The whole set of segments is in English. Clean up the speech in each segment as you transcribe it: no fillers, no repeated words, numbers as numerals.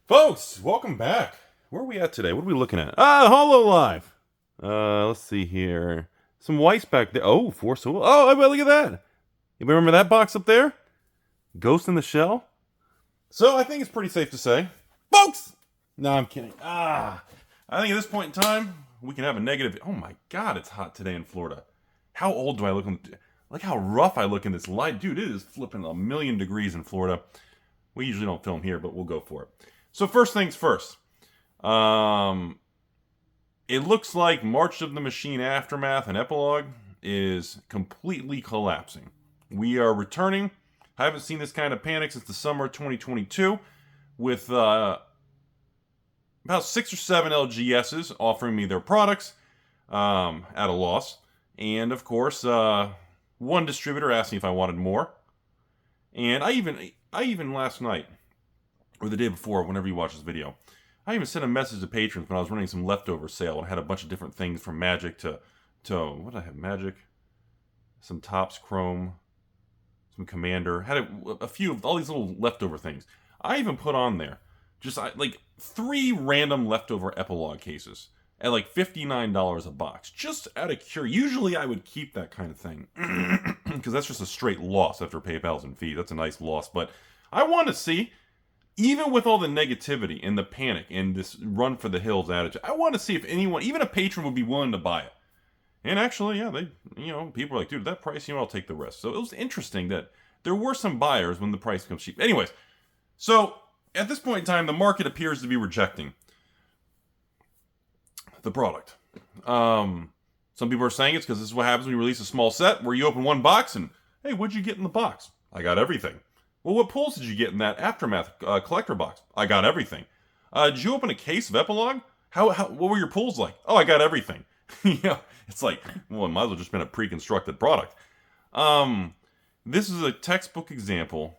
Folks, welcome back. Where are we at today? What are we looking at? HoloLive. Let's see here. Some whites back there. Oh, Force. Oh, look at that. You remember that box up there? Ghost in the Shell? So I think it's pretty safe to say, folks! No, I'm kidding. I think at this point in time, we can have a negative. Oh my God, it's hot today in Florida. How old do I look? Look how rough I look in this light. Dude, it is flipping 1,000,000 degrees in Florida. We usually don't film here, but we'll go for it. So first things first. It looks like March of the Machine Aftermath and Epilogue is completely collapsing. We are returning. I haven't seen this kind of panic since the summer of 2022 with about 6 or 7 LGSs offering me their products at a loss. And of course, one distributor asked me if I wanted more. And I even last night, or the day before, whenever you watch this video, I even sent a message to patrons when I was running some leftover sale and had a bunch of different things from Magic to what did I have? Magic, some Topps Chrome, some Commander, had a few of all these little leftover things. I even put on there just like 3 random leftover Epilogue cases at like $59 a box, just out of curiosity. Usually I would keep that kind of thing because that's just a straight loss after PayPal's and fees. That's a nice loss, but I want to see. Even with all the negativity and the panic and this run for the hills attitude, I want to see if anyone, even a patron, would be willing to buy it. And actually, yeah, people are like, dude, that price, I'll take the risk. So it was interesting that there were some buyers when the price becomes cheap. Anyways, so at this point in time, the market appears to be rejecting the product. Some people are saying it's because this is what happens when you release a small set where you open one box and, hey, what'd you get in the box? I got everything. Well, what pulls did you get in that Aftermath collector box? I got everything. Did you open a case of Epilogue? What were your pulls like? Oh, I got everything. It's like, well, it might as well just been a pre-constructed product. This is a textbook example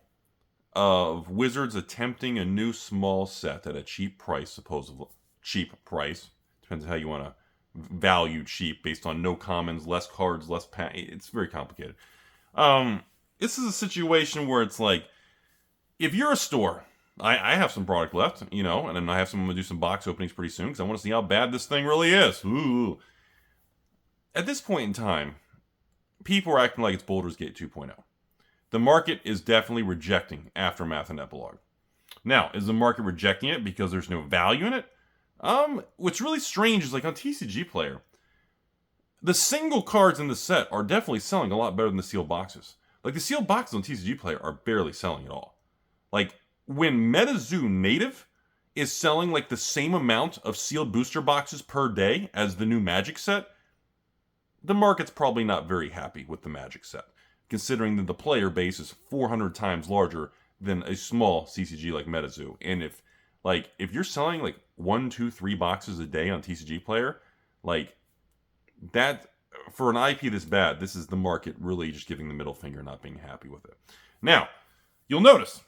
of Wizards attempting a new small set at a cheap price, supposedly. Cheap price. Depends on how you want to value cheap based on no commons, less cards, less it's very complicated. This is a situation where it's like, if you're a store, I have some product left, and then I have I'm going to do some box openings pretty soon because I want to see how bad this thing really is. Ooh. At this point in time, people are acting like it's Baldur's Gate 2.0. The market is definitely rejecting Aftermath and Epilogue. Now, is the market rejecting it because there's no value in it? What's really strange is like on TCG Player, the single cards in the set are definitely selling a lot better than the sealed boxes. Like the sealed boxes on TCG Player are barely selling at all. Like when MetaZoo Native is selling like the same amount of sealed booster boxes per day as the new Magic set, the market's probably not very happy with the Magic set, considering that the player base is 400 times larger than a small CCG like MetaZoo. And if you're selling like 1, 2, 3 boxes a day on TCG Player, like that, for an IP this bad, this is the market really just giving the middle finger, not being happy with it. Now, you'll notice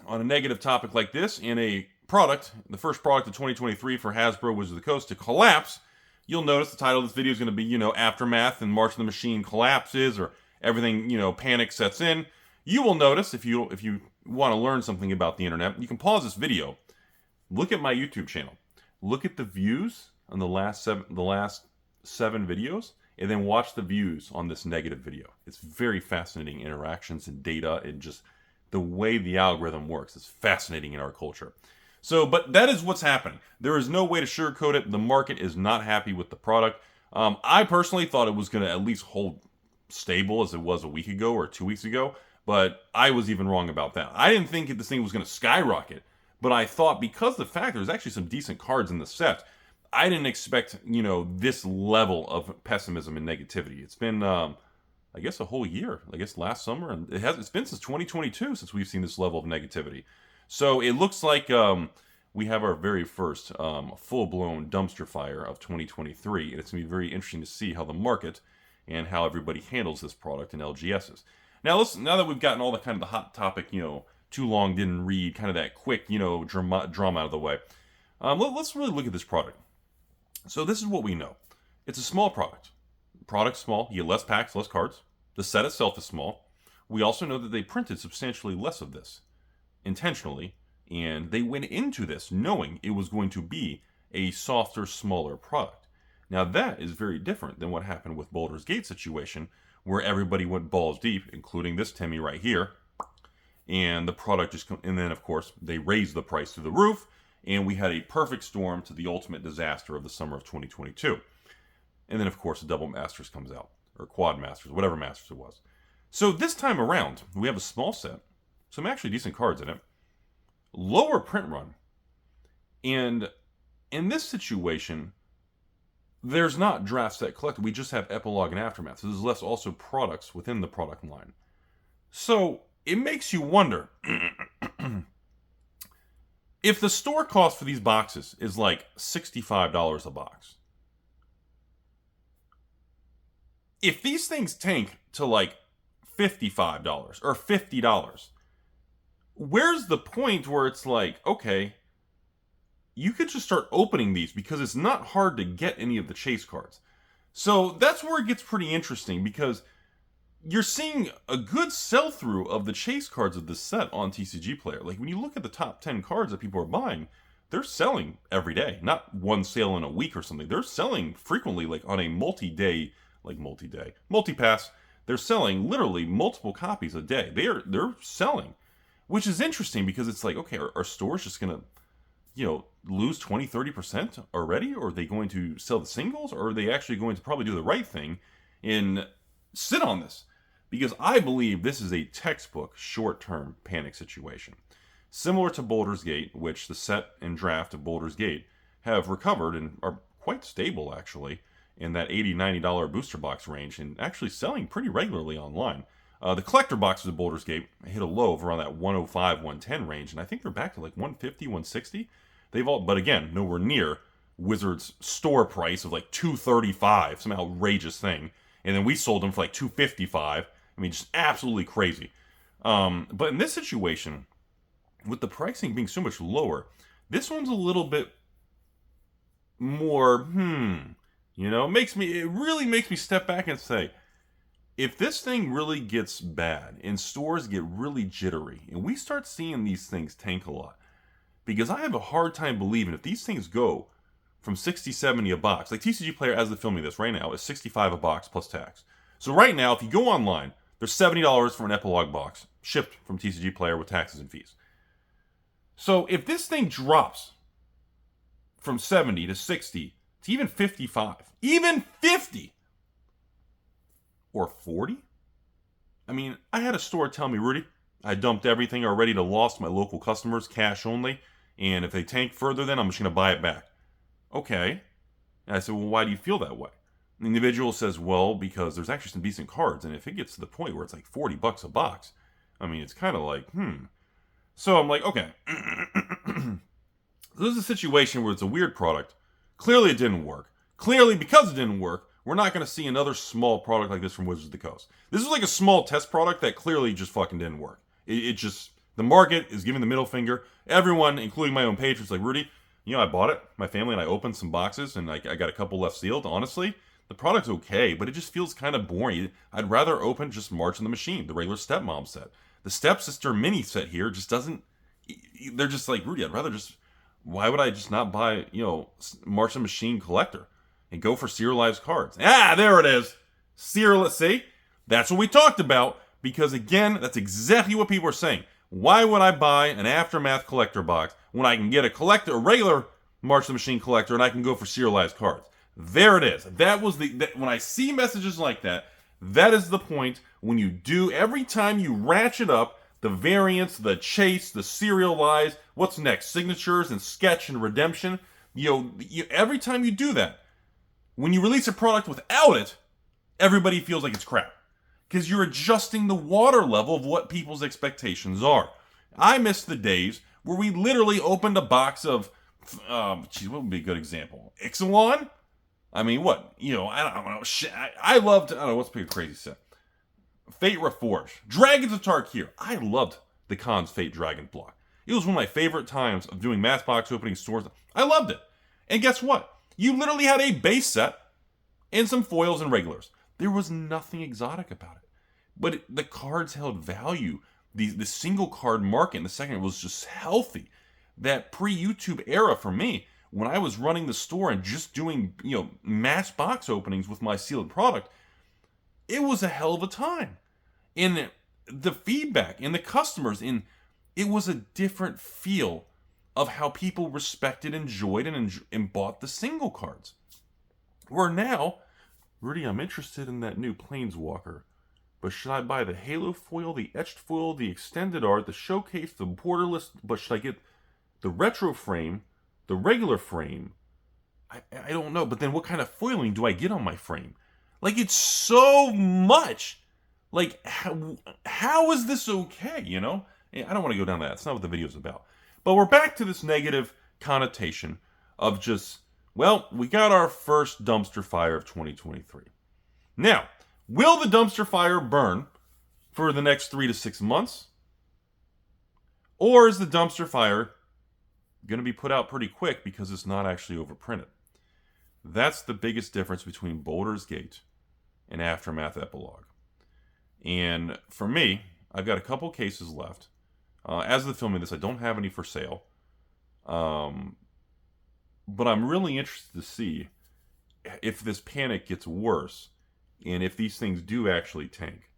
on a negative topic like this, in a product, the first product of 2023 for Hasbro Wizards of the Coast to collapse, you'll notice the title of this video is going to be, Aftermath and March of the Machine collapses, or everything, panic sets in. You will notice, if you want to learn something about the internet, you can pause this video, look at my YouTube channel, look at the views on the last 7 videos, and then watch the views on this negative video. It's very fascinating interactions and data and just the way the algorithm works. It's fascinating in our culture. So, but that is what's happening. There is no way to sugarcoat it. The market is not happy with the product. I personally thought it was going to at least hold stable as it was a week ago or 2 weeks ago, but I was even wrong about that. I didn't think this thing was going to skyrocket, but I thought because of the fact there's actually some decent cards in the set, I didn't expect, this level of pessimism and negativity. It's been, I guess, a whole year. I guess last summer, and it's been since 2022 since we've seen this level of negativity. So it looks like we have our very first full-blown dumpster fire of 2023, and it's going to be very interesting to see how the market and how everybody handles this product in LGSs. Now, now that we've gotten all the kind of the hot topic, too long didn't read, kind of that quick, drama out of the way, let's really look at this product. So this is what we know. It's a small product. Product's small. You get less packs, less cards. The set itself is small. We also know that they printed substantially less of this, intentionally, And they went into this knowing it was going to be a softer, smaller product. Now that is very different than what happened with Baldur's Gate situation, where everybody went balls deep, including this Timmy right here. And the product just, and then of course they raised the price through the roof, and we had a perfect storm to the ultimate disaster of the summer of 2022. And then of course the Double Masters comes out, or Quad Masters, whatever Masters it was. So this time around, we have a small set, some actually decent cards in it, lower print run, and in this situation, there's not draft set collector. We just have epilogue and aftermath. So there's less also products within the product line. So it makes you wonder if the store cost for these boxes is like $65 a box. If these things tank to like $55 or $50, where's the point where it's like, okay, you could just start opening these because it's not hard to get any of the chase cards. So that's where it gets pretty interesting, because you're seeing a good sell-through of the chase cards of this set on TCG Player. Like when you look at the top 10 cards that people are buying, they're selling every day. Not one sale in a week or something. They're selling frequently, like on a multi-pass. They're selling literally multiple copies a day. They're selling, which is interesting because it's like, okay, are stores just going to, lose 20-30% already? Or are they going to sell the singles? Or are they actually going to probably do the right thing and sit on this? Because I believe this is a textbook short-term panic situation. Similar to Baldur's Gate, which the set and draft of Baldur's Gate have recovered and are quite stable actually in that $80-$90 booster box range, and actually selling pretty regularly online. The collector boxes of Baldur's Gate hit a low of around that 105, 110 range, and I think they're back to like 150, 160. But again, nowhere near Wizards' store price of like $235, some outrageous thing. And then we sold them for like $255. I mean, just absolutely crazy. But in this situation, with the pricing being so much lower, this one's a little bit more, it really makes me step back and say, if this thing really gets bad and stores get really jittery and we start seeing these things tank a lot, because I have a hard time believing if these things go from 60, 70 a box, like TCG Player as they're filming this right now is 65 a box plus tax. So right now, if you go online, there's $70 for an epilogue box shipped from TCG Player with taxes and fees. So if this thing drops from 70 to 60 to even 55, even 50 or 40, I mean, I had a store tell me, Rudy, I dumped everything already to lost my local customers, cash only, and if they tank further, then I'm just going to buy it back. Okay. And I said, well, why do you feel that way? And the individual says, well, because there's actually some decent cards, and if it gets to the point where it's like $40 a box, I mean, it's kind of like, So I'm like, okay. This is a situation where it's a weird product. Clearly it didn't work. Clearly, because it didn't work, we're not going to see another small product like this from Wizards of the Coast. This is like a small test product that clearly just fucking didn't work. It just, the market is giving the middle finger. Everyone, including my own patrons, like, Rudy, I bought it, my family and I opened some boxes, and I got a couple left sealed. Honestly, the product's okay, but it just feels kind of boring. I'd rather open just March in the Machine, the regular Stepmom set. The Stepsister mini set here just doesn't, they're just like, Rudy, why would I just not buy, March in the Machine collector and go for serialized cards? There it is. See? That's what we talked about, because again, that's exactly what people are saying. Why would I buy an Aftermath collector box when I can get a regular March of the Machine collector, and I can go for serialized cards? There it is. That was when I see messages like that, that is the point when you do, every time you ratchet up the variants, the chase, the serialized, what's next, signatures and sketch and redemption, every time you do that, when you release a product without it, everybody feels like it's crap. Because you're adjusting the water level of what people's expectations are. I miss the days where we literally opened a box of, what would be a good example? Ixalan? I mean, what? I don't know. I loved, what's a crazy set? Fate Reforged. Dragons of Tarkir. I loved the Khan's Fate Dragon block. It was one of my favorite times of doing mass box opening stores. I loved it. And guess what? You literally had a base set and some foils and regulars. There was nothing exotic about it. But the cards held value. the single card market in the second was just healthy. That pre-YouTube era for me, when I was running the store and just doing, mass box openings with my sealed product, it was a hell of a time. And the feedback and the customers, it was a different feel of how people respected, enjoyed, and bought the single cards. Where now, Rudy, I'm interested in that new Planeswalker. But should I buy the Halo foil, the etched foil, the extended art, the showcase, the borderless? But should I get the retro frame, the regular frame? I don't know. But then what kind of foiling do I get on my frame? Like, it's so much. Like, how is this okay, I don't want to go down that. That's not what the video is about. But we're back to this negative connotation of just, well, we got our first dumpster fire of 2023. Now, will the dumpster fire burn for the next 3 to 6 months? Or is the dumpster fire going to be put out pretty quick because it's not actually overprinted? That's the biggest difference between Baldur's Gate and Aftermath Epilogue. And for me, I've got a couple cases left. As of the filming this, I don't have any for sale. But I'm really interested to see if this panic gets worse and if these things do actually tank.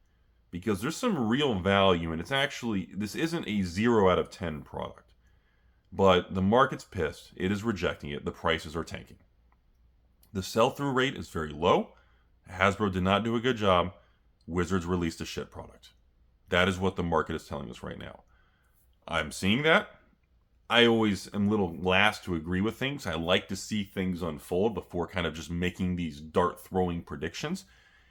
Because there's some real value, and this isn't a 0 out of 10 product. But the market's pissed. It is rejecting it. The prices are tanking. The sell-through rate is very low. Hasbro did not do a good job. Wizards released a shit product. That is what the market is telling us right now. I'm seeing that. I always am a little last to agree with things. I like to see things unfold before kind of just making these dart-throwing predictions.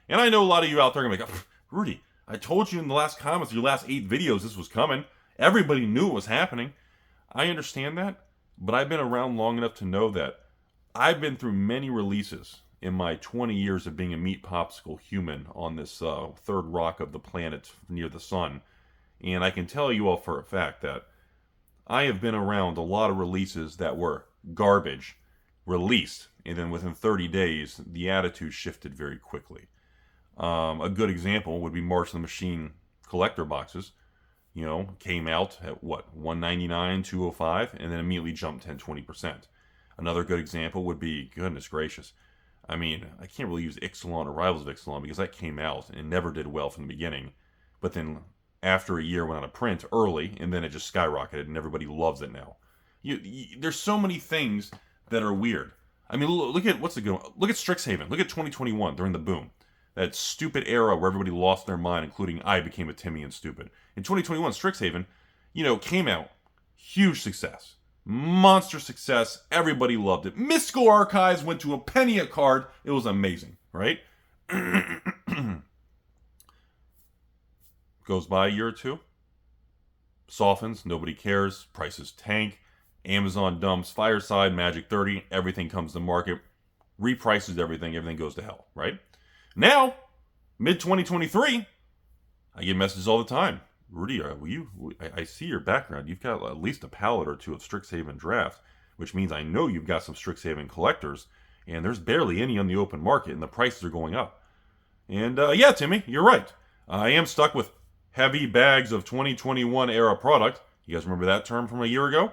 And I know a lot of you out there are going to be like, Rudy, I told you in the last comments, your last 8 videos, this was coming. Everybody knew it was happening. I understand that, but I've been around long enough to know that I've been through many releases in my 20 years of being a meat popsicle human on this third rock of the planet near the sun. And I can tell you all for a fact that I have been around a lot of releases that were garbage, released, and then within 30 days, the attitude shifted very quickly. A good example would be March of the Machine collector boxes. Came out at $199, $205, and then immediately jumped 10-20%. Another good example would be, goodness gracious, I can't really use Ixalan or Rivals of Ixalan because that came out and never did well from the beginning. But then after a year went on a print early, and then it just skyrocketed, and everybody loves it now. There's so many things that are weird. Look at look at Strixhaven. Look at 2021 during the boom. That stupid era where everybody lost their mind, including I became a Timmy and stupid. In 2021, Strixhaven, came out. Huge success. Monster success. Everybody loved it. Mystical Archives went to a penny a card. It was amazing, right? Goes by a year or two. Softens. Nobody cares. Prices tank. Amazon dumps Fireside, Magic 30. Everything comes to market. Reprices everything. Everything goes to hell, right? Now, mid-2023, I get messages all the time. Rudy, I see your background. You've got at least a pallet or two of Strixhaven Draft, which means I know you've got some Strixhaven collectors, and there's barely any on the open market, and the prices are going up. And yeah, Timmy, you're right. I am stuck with heavy bags of 2021 era product. You guys remember that term from a year ago?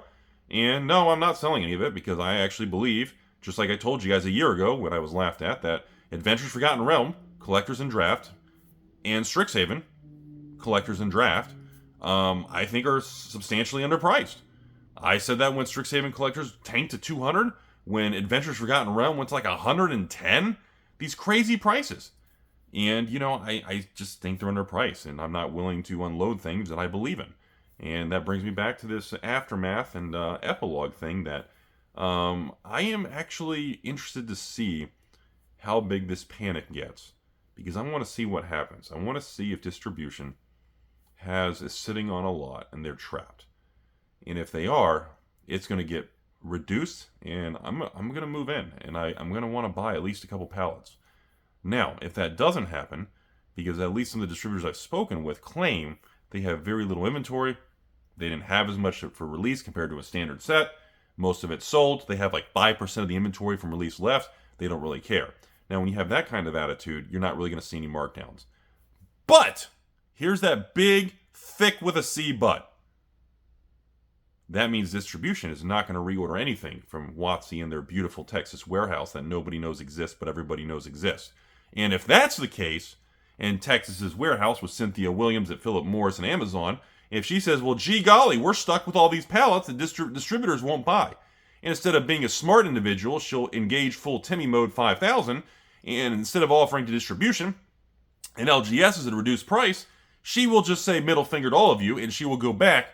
And no, I'm not selling any of it because I actually believe, just like I told you guys a year ago when I was laughed at, that Adventures Forgotten Realm, Collectors in Draft, and Strixhaven, Collectors in Draft, I think are substantially underpriced. I said that when Strixhaven Collectors tanked to 200, when Adventures Forgotten Realm went to like 110. These crazy prices. And, I just think they're underpriced, and I'm not willing to unload things that I believe in. And that brings me back to this Aftermath and Epilogue thing that I am actually interested to see how big this panic gets, because I want to see what happens. I want to see if distribution is sitting on a lot and they're trapped. And if they are, it's going to get reduced, and I'm going to move in, and I'm going to want to buy at least a couple pallets. Now, if that doesn't happen, because at least some of the distributors I've spoken with claim they have very little inventory, they didn't have as much for release compared to a standard set, most of it's sold, they have like 5% of the inventory from release left, they don't really care. Now, when you have that kind of attitude, you're not really going to see any markdowns. But here's that big thick with a C butt. That means distribution is not going to reorder anything from WotC and their beautiful Texas warehouse that nobody knows exists, but everybody knows exists. And if that's the case, and Texas's warehouse with Cynthia Williams at Philip Morris and Amazon, if she says, well, gee golly, we're stuck with all these pallets that distributors won't buy. And instead of being a smart individual, she'll engage full Timmy mode 5000, and instead of offering to distribution and LGS at a reduced price, she will just say middle finger to all of you, and she will go back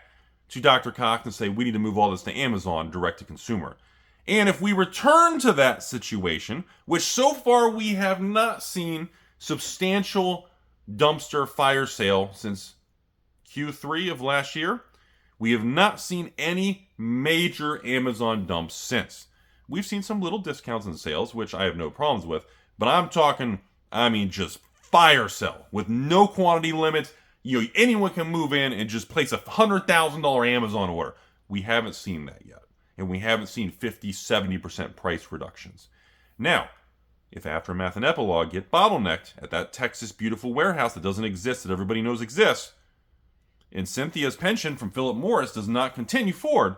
to Dr. Cox and say, we need to move all this to Amazon direct to consumer. And if we return to that situation, which so far we have not seen substantial dumpster fire sale since Q3 of last year, we have not seen any major Amazon dumps since. We've seen some little discounts and sales, which I have no problems with, but I'm talking, just fire sale with no quantity limits. Anyone can move in and just place a $100,000 Amazon order. We haven't seen that yet. And we haven't seen 50-70% price reductions. Now, if Aftermath and Epilogue get bottlenecked at that Texas beautiful warehouse that doesn't exist, that everybody knows exists, and Cynthia's pension from Philip Morris does not continue forward,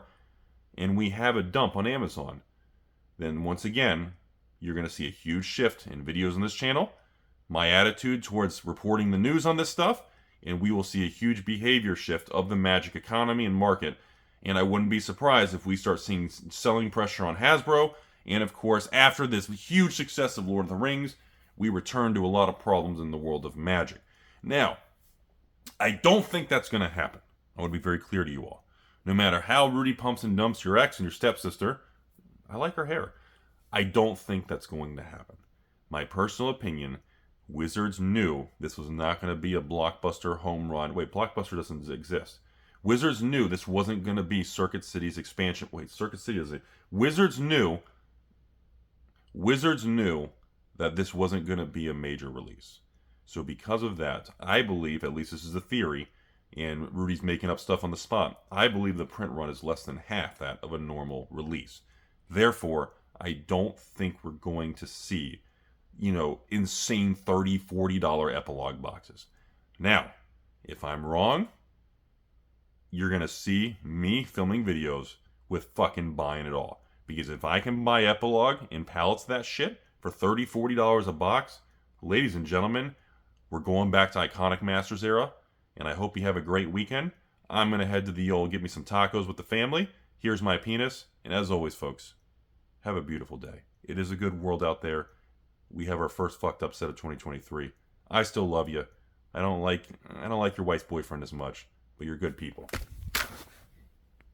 and we have a dump on Amazon, then once again, you're going to see a huge shift in videos on this channel, my attitude towards reporting the news on this stuff, and we will see a huge behavior shift of the magic economy and market. And I wouldn't be surprised if we start seeing selling pressure on Hasbro. And of course, after this huge success of Lord of the Rings, we return to a lot of problems in the world of magic. Now, I don't think that's going to happen. I want to be very clear to you all. No matter how Rudy pumps and dumps your ex and your stepsister, I like her hair. I don't think that's going to happen. My personal opinion, Wizards knew this was not going to be a blockbuster home run. Wait, Blockbuster doesn't exist. Wizards knew this wasn't going to be Circuit City's expansion. Wait, Circuit City is it? Wizards knew that this wasn't going to be a major release. So because of that, I believe, at least this is a theory, and Rudy's making up stuff on the spot, I believe the print run is less than half that of a normal release. Therefore, I don't think we're going to see insane $30, $40 epilogue boxes. Now, if I'm wrong, you're going to see me filming videos with fucking buying it all. Because if I can buy epilogue in pallets of that shit for $30, $40 a box, ladies and gentlemen, we're going back to Iconic Masters era, and I hope you have a great weekend. I'm going to head to the get me some tacos with the family. Here's my penis, and as always, folks, have a beautiful day. It is a good world out there. We have our first fucked up set of 2023. I still love you. I don't like your wife's boyfriend as much, but you're good people.